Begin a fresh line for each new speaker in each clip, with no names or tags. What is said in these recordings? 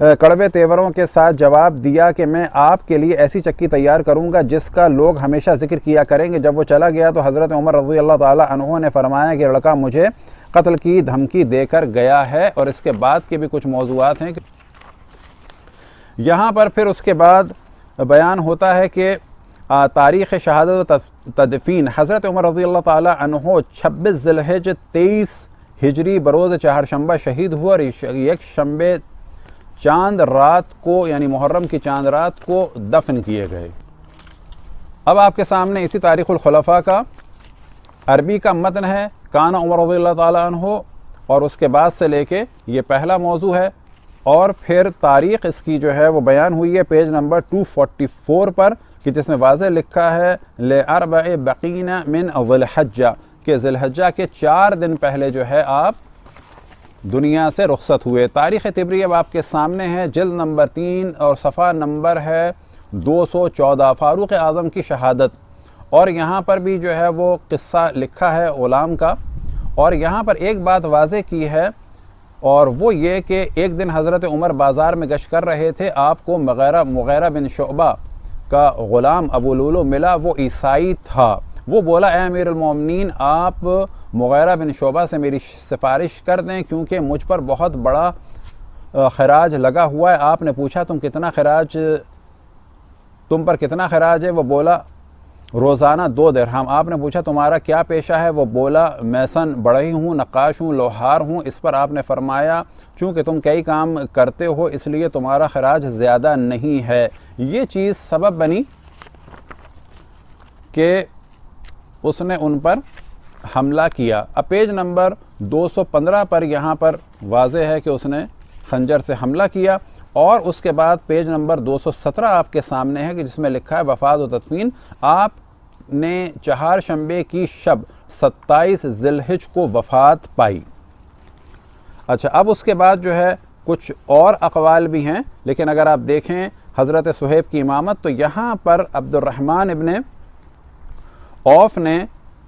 کڑوے تیوروں کے ساتھ جواب دیا کہ میں آپ کے لیے ایسی چکی تیار کروں گا جس کا لوگ ہمیشہ ذکر کیا کریں گے۔ جب وہ چلا گیا تو حضرت عمر رضی اللہ تعالیٰ عنہ نے فرمایا کہ لڑکا مجھے قتل کی دھمکی دے کر گیا ہے، اور اس کے بعد کے بھی کچھ موضوعات ہیں۔ یہاں پر پھر اس کے بعد بیان ہوتا ہے کہ تاریخ شہادت و تدفین حضرت عمر رضی اللہ تعالیٰ عنہ 26 ذی الحجہ 23 ہجری بروز چہارشنبہ شہید ہوئے، اور یک شنبے چاند رات کو یعنی محرم کی چاند رات کو دفن کیے گئے۔ اب آپ کے سامنے اسی تاریخ الخلفاء کا عربی کا متن ہے، کان عمر رضی اللہ تعالیٰ عنہ، اور اس کے بعد سے لے کے یہ پہلا موضوع ہے، اور پھر تاریخ اس کی جو ہے وہ بیان ہوئی ہے پیج نمبر 244 پر، کہ جس میں واضح لکھا ہے لِأَرْبَعِ بَقِينَ مِنْ ذِي الْحِجَّةِ کہ ذی الحجہ کے 4 دن پہلے جو ہے آپ دنیا سے رخصت ہوئے۔ تاریخ طبری اب آپ کے سامنے ہے، جلد نمبر 3 اور صفحہ نمبر ہے 214، فاروق اعظم کی شہادت، اور یہاں پر بھی جو ہے وہ قصہ لکھا ہے غلام کا، اور یہاں پر ایک بات واضح کی ہے، اور وہ یہ کہ ایک دن حضرت عمر بازار میں گشت کر رہے تھے، آپ کو مغیرہ بن شعبہ کا غلام ابو لولو ملا، وہ عیسائی تھا۔ وہ بولا اے امیر المومنین، آپ مغیرہ بن شعبہ سے میری سفارش کر دیں کیونکہ مجھ پر بہت بڑا خراج لگا ہوا ہے۔ آپ نے پوچھا تم پر کتنا خراج ہے؟ وہ بولا روزانہ 2 درہم۔ آپ نے پوچھا تمہارا کیا پیشہ ہے؟ وہ بولا میسن بڑھئی ہوں، نقاش ہوں، لوہار ہوں۔ اس پر آپ نے فرمایا چونکہ تم کئی کام کرتے ہو اس لیے تمہارا خراج زیادہ نہیں ہے۔ یہ چیز سبب بنی کہ اس نے ان پر حملہ کیا۔ اب پیج نمبر 215 پر یہاں پر واضح ہے کہ اس نے خنجر سے حملہ کیا، اور اس کے بعد پیج نمبر 217 آپ کے سامنے ہے کہ جس میں لکھا ہے وفات و تدفین۔ آپ نے چہارشنبے کی شب 27 ذی الحجہ کو وفات پائی۔ اچھا، اب اس کے بعد جو ہے کچھ اور اقوال بھی ہیں، لیکن اگر آپ دیکھیں حضرت صہیب کی امامت تو یہاں پر عبد الرحمن ابن عوف نے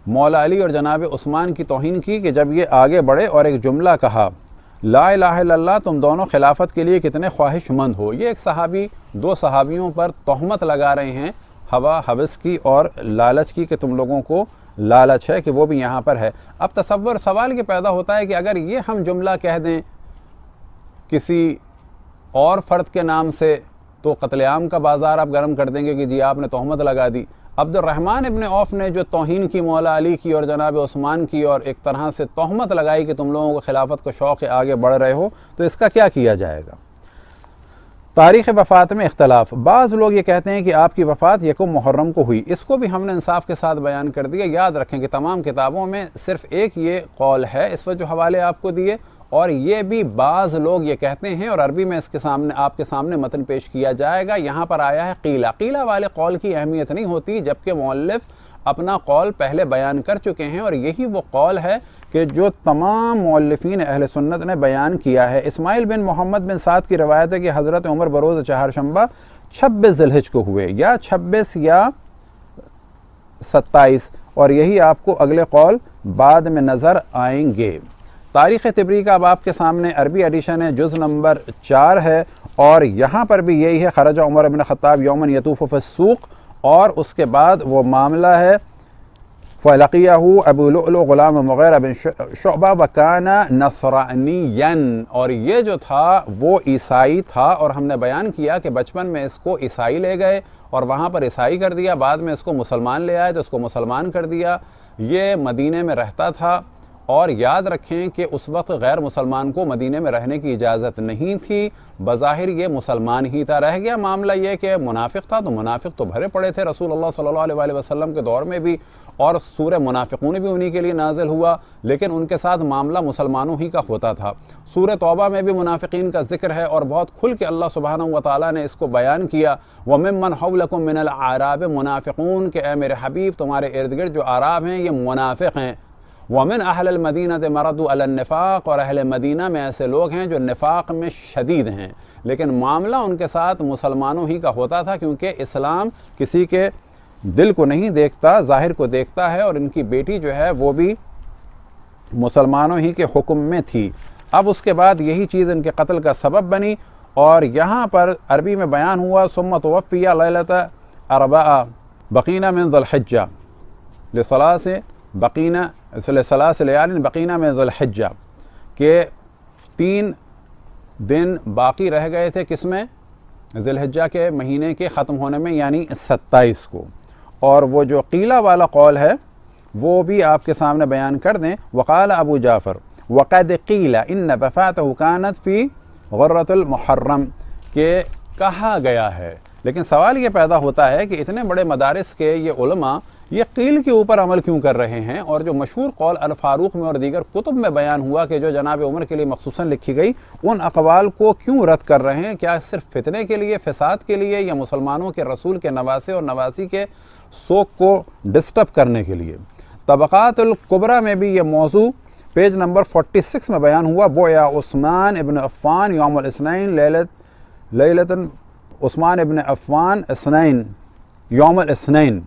مولا علی اور جناب عثمان کی توہین کی کہ جب یہ آگے بڑھے اور ایک جملہ کہا لا الہ الا اللہ، تم دونوں خلافت کے لیے کتنے خواہش مند ہو۔ یہ ایک صحابی 2 صحابیوں پر تہمت لگا رہے ہیں ہوا ہوس کی اور لالچ کی، کہ تم لوگوں کو لالچ ہے، کہ وہ بھی یہاں پر ہے۔ اب تصور سوال یہ پیدا ہوتا ہے کہ اگر یہ ہم جملہ کہہ دیں کسی اور فرد کے نام سے تو قتل عام کا بازار آپ گرم کر دیں گے کہ جی آپ نے تہمت لگا دی۔ عبد الرحمن ابن عوف نے جو توہین کی مولا علی کی اور جناب عثمان کی، اور ایک طرح سے تہمت لگائی کہ تم لوگوں کو خلافت کو شوق آگے بڑھ رہے ہو، تو اس کا کیا کیا جائے گا؟ تاریخ وفات میں اختلاف۔ بعض لوگ یہ کہتے ہیں کہ آپ کی وفات 1 محرم کو ہوئی، اس کو بھی ہم نے انصاف کے ساتھ بیان کر دیا۔ یاد رکھیں کہ تمام کتابوں میں صرف ایک یہ قول ہے، اس وقت جو حوالے آپ کو دیے، اور یہ بھی بعض لوگ یہ کہتے ہیں، اور عربی میں اس کے سامنے آپ کے سامنے متن پیش کیا جائے گا۔ یہاں پر آیا ہے قیلہ۔ قیلہ والے قول کی اہمیت نہیں ہوتی جبکہ مؤلف اپنا قول پہلے بیان کر چکے ہیں، اور یہی وہ قول ہے کہ جو تمام مؤلفین اہل سنت نے بیان کیا ہے۔ اسماعیل بن محمد بن سعد کی روایت ہے کہ حضرت عمر بروز چہارشنبہ 26 ذی الحجہ کو ہوئے، یا 26 یا 27، اور یہی آپ کو اگلے قول بعد میں نظر آئیں گے۔ تاریخ طبری کا اب آپ کے سامنے عربی ایڈیشن ہے، جز نمبر 4 ہے، اور یہاں پر بھی یہی ہے خرج عمر بن خطاب یومن یطوف فی السوق، اور اس کے بعد وہ معاملہ ہے فَلَقِيَهُ ابو لؤلؤ غلام مغیرہ بن شعبہ وَكَانَ نَصْرَانِيًّا، اور یہ جو تھا وہ عیسائی تھا، اور ہم نے بیان کیا کہ بچپن میں اس کو عیسائی لے گئے اور وہاں پر عیسائی کر دیا، بعد میں اس کو مسلمان لے آئے تو اس کو مسلمان کر دیا۔ یہ مدینے میں رہتا تھا، اور یاد رکھیں کہ اس وقت غیر مسلمان کو مدینے میں رہنے کی اجازت نہیں تھی، بظاہر یہ مسلمان ہی تھا۔ رہ گیا معاملہ یہ کہ منافق تھا، تو منافق تو بھرے پڑے تھے رسول اللہ صلی اللہ علیہ وسلم کے دور میں بھی، اور سورہ منافقون بھی انہی کے لیے نازل ہوا، لیکن ان کے ساتھ معاملہ مسلمانوں ہی کا ہوتا تھا۔ سورہ توبہ میں بھی منافقین کا ذکر ہے، اور بہت کھل کے اللہ سبحانہ وتعالیٰ نے اس کو بیان کیا وَمِمَّنْ حَوْلَكُمْ مِنَ الْأَعْرَابِ مُنَافِقُونَ، کہ اے میرے حبیب تمہارے ارد گرد جو اعراب ہیں یہ منافق ہیں۔ وَمِنْ أَهْلِ الْمَدِينَةِ مَرَدُوا عَلَى النِّفَاقِ، اور اہل مدینہ میں ایسے لوگ ہیں جو نفاق میں شدید ہیں، لیکن معاملہ ان کے ساتھ مسلمانوں ہی کا ہوتا تھا، کیونکہ اسلام کسی کے دل کو نہیں دیکھتا، ظاہر کو دیکھتا ہے، اور ان کی بیٹی جو ہے وہ بھی مسلمانوں ہی کے حکم میں تھی۔ اب اس کے بعد یہی چیز ان کے قتل کا سبب بنی، اور یہاں پر عربی میں بیان ہوا ثم توفی لیلۃ اربع بقینہ من ذی الحجہ لثلاث لیال بقینہ من ذی الحجہ، کہ 3 دن باقی رہ گئے تھے کس میں؟ ذی الحجہ کے مہینے کے ختم ہونے میں، یعنی 27 کو۔ اور وہ جو قیلہ والا قول ہے وہ بھی آپ کے سامنے بیان کر دیں۔ وقال ابو جعفر وقد قیل ان وفاتہ کانت فی غرۃ المحرم، کہ کہا گیا ہے، لیکن سوال یہ پیدا ہوتا ہے کہ اتنے بڑے مدارس کے یہ علماء یہ قیل کے اوپر عمل کیوں کر رہے ہیں، اور جو مشہور قول الفاروق میں اور دیگر کتب میں بیان ہوا کہ جو جناب عمر کے لیے مخصوصاً لکھی گئی، ان اقوال کو کیوں رد کر رہے ہیں؟ کیا صرف فتنے کے لیے، فساد کے لیے، یا مسلمانوں کے رسول کے نواسے اور نواسی کے سوگ کو ڈسٹرب کرنے کے لیے؟ طبقات الکبریٰ میں بھی یہ موضوع پیج نمبر 46 میں بیان ہوا۔ بویا عثمان ابن عفان یوم الاثنین لیلۃ عثمان ابن عفان اثنین یوم الاثنین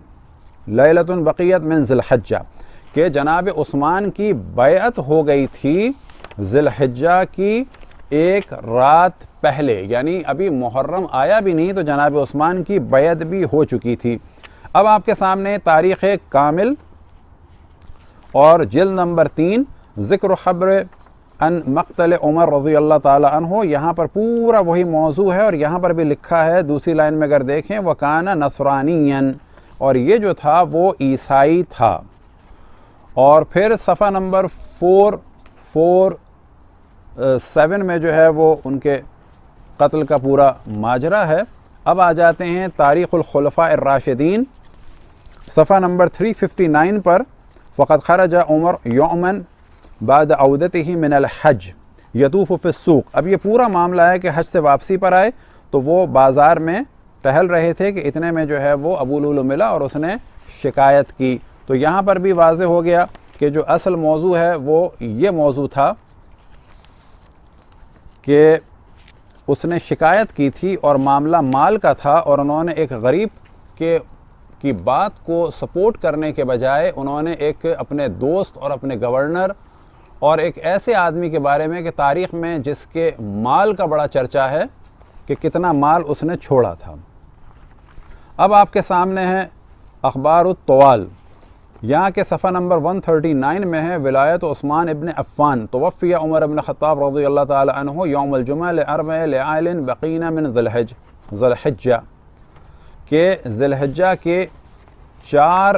لیلۃ بقیت من ذی الحجہ، کہ جناب عثمان کی بیعت ہو گئی تھی ذی الحجہ کی ایک رات پہلے، یعنی ابھی محرم آیا بھی نہیں تو جناب عثمان کی بیعت بھی ہو چکی تھی۔ اب آپ کے سامنے تاریخ کامل اور جلد نمبر 3 ذکر خبر ان مقتل عمر رضی اللہ تعالی عنہ، یہاں پر پورا وہی موضوع ہے، اور یہاں پر بھی لکھا ہے دوسری لائن میں اگر دیکھیں وَكَانَ نَصْرَانِيًّا، اور یہ جو تھا وہ عیسائی تھا۔ اور پھر صفحہ نمبر 447 میں جو ہے وہ ان کے قتل کا پورا ماجرا ہے۔ اب آ جاتے ہیں تاریخ الخلفاء الراشدین، صفحہ نمبر 359 پر فقد خرج عمر یوماً بعد عودته من الحج یطوف فی السوق۔ اب یہ پورا معاملہ ہے کہ حج سے واپسی پر آئے تو وہ بازار میں ٹہل رہے تھے کہ اتنے میں جو ہے وہ ابو لولو ملا اور اس نے شکایت کی۔ تو یہاں پر بھی واضح ہو گیا کہ جو اصل موضوع ہے وہ یہ موضوع تھا کہ اس نے شکایت کی تھی اور معاملہ مال کا تھا، اور انہوں نے ایک غریب کی بات کو سپورٹ کرنے کے بجائے انہوں نے ایک اپنے دوست اور اپنے گورنر اور ایک ایسے آدمی کے بارے میں کہ تاریخ میں جس کے مال کا بڑا چرچا ہے کہ کتنا مال اس نے چھوڑا تھا۔ اب آپ کے سامنے ہے اخبار الطوال، یہاں کے صفحہ نمبر 139 میں ہے ولایت عثمان ابن عفان توفی عمر ابن خطاب رضی اللہ تعالی عنہ یوم الجمعہ لاربع لیال بقین من ذی الحجہ، کہ ذی الحجہ کے 4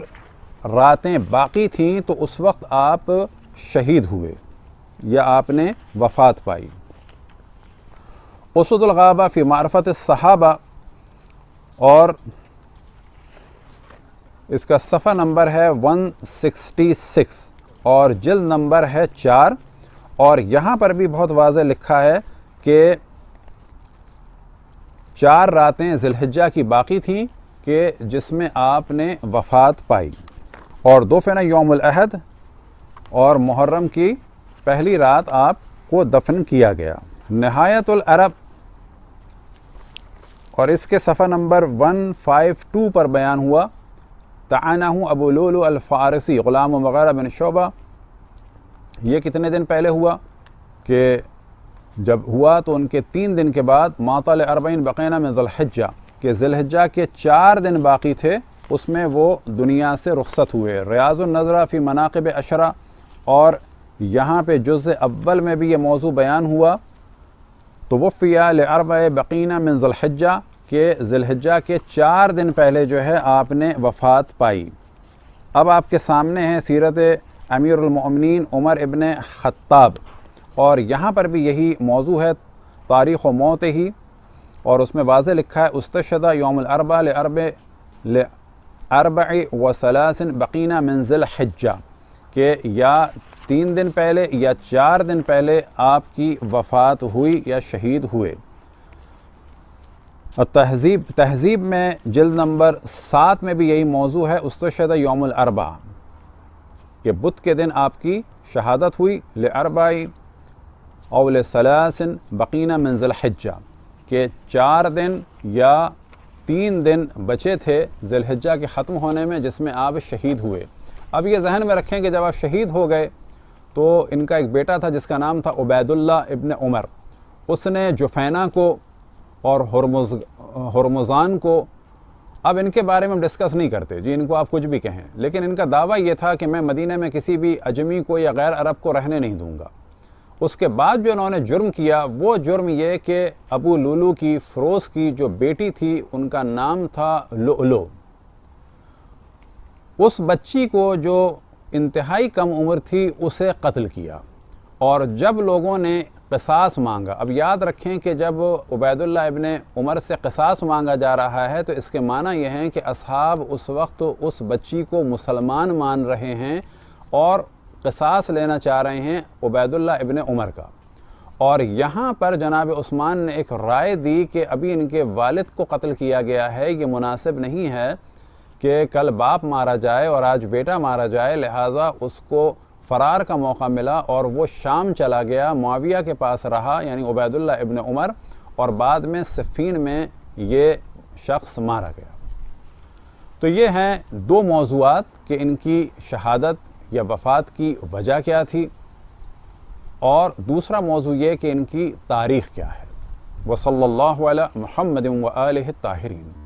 راتیں باقی تھیں تو اس وقت آپ شہید ہوئے یا آپ نے وفات پائی۔ اسد الغابہ فی معرفت الصحابہ، اور اس کا صفحہ نمبر ہے 166 اور جلد نمبر ہے 4، اور یہاں پر بھی بہت واضح لکھا ہے کہ 4 راتیں ذی الحجہ کی باقی تھیں کہ جس میں آپ نے وفات پائی، اور دفن یوم الاحد، اور محرم کی پہلی رات آپ کو دفن کیا گیا۔ نہایت العرب، اور اس کے صفحہ نمبر 152 پر بیان ہوا طعنہ ابو لولو الفارسی غلام مغیرہ بن شعبہ۔ یہ کتنے دن پہلے ہوا؟ کہ جب ہوا تو ان کے 3 دن کے بعد معطل 40 بقینہ من ذی الحجہ، کہ ذی الحجہ کے 4 دن باقی تھے اس میں وہ دنیا سے رخصت ہوئے۔ ریاض النظرہ فی مناقب عشرہ، اور یہاں پہ جزء اول میں بھی یہ موضوع بیان ہوا توفی لاربع بقینہ من ذی الحجہ، کہ ذی الحجہ کے 4 دن پہلے جو ہے آپ نے وفات پائی۔ اب آپ کے سامنے ہے سیرت امیر المؤمنین عمر ابن خطاب، اور یہاں پر بھی یہی موضوع ہے تاریخ و موت ہی، اور اس میں واضح لکھا ہے استشہد یوم الاربع لاربع وثلاث بقینہ من ذی الحجہ، کہ یا 3 دن پہلے یا 4 دن پہلے آپ کی وفات ہوئی یا شہید ہوئے۔ تہذیب میں جلد نمبر 7 میں بھی یہی موضوع ہے استشہد یوم الاربع، کہ بدھ کے دن آپ کی شہادت ہوئی لاربع او لثلاث بقینہ من ذی الحجہ، کہ 4 دن یا 3 دن بچے تھے ذی الحجہ کے ختم ہونے میں جس میں آپ شہید ہوئے۔ اب یہ ذہن میں رکھیں کہ جب آپ شہید ہو گئے تو ان کا ایک بیٹا تھا جس کا نام تھا عبید اللہ ابن عمر، اس نے جفینہ کو اور ہرمزان کو، اب ان کے بارے میں ہم ڈسکس نہیں کرتے جی، ان کو آپ کچھ بھی کہیں، لیکن ان کا دعویٰ یہ تھا کہ میں مدینہ میں کسی بھی اجمی کو یا غیر عرب کو رہنے نہیں دوں گا۔ اس کے بعد جو انہوں نے جرم کیا وہ جرم یہ کہ ابو لولو کی، فروز کی جو بیٹی تھی ان کا نام تھا لؤلؤ، اس بچی کو جو انتہائی کم عمر تھی اسے قتل کیا۔ اور جب لوگوں نے قصاص مانگا، اب یاد رکھیں کہ جب عبید اللہ ابن عمر سے قصاص مانگا جا رہا ہے تو اس کے معنی یہ ہیں کہ اصحاب اس وقت اس بچی کو مسلمان مان رہے ہیں اور قصاص لینا چاہ رہے ہیں عبید اللہ ابن عمر کا۔ اور یہاں پر جناب عثمان نے ایک رائے دی کہ ابھی ان کے والد کو قتل کیا گیا ہے، یہ مناسب نہیں ہے کہ کل باپ مارا جائے اور آج بیٹا مارا جائے، لہٰذا اس کو فرار کا موقع ملا اور وہ شام چلا گیا، معاویہ کے پاس رہا، یعنی عبید اللہ ابن عمر، اور بعد میں صفین میں یہ شخص مارا گیا۔ تو یہ ہیں دو موضوعات کہ ان کی شہادت یا وفات کی وجہ کیا تھی، اور دوسرا موضوع یہ کہ ان کی تاریخ کیا ہے۔ وصلی اللہ علی محمد وآلہ الطاہرین۔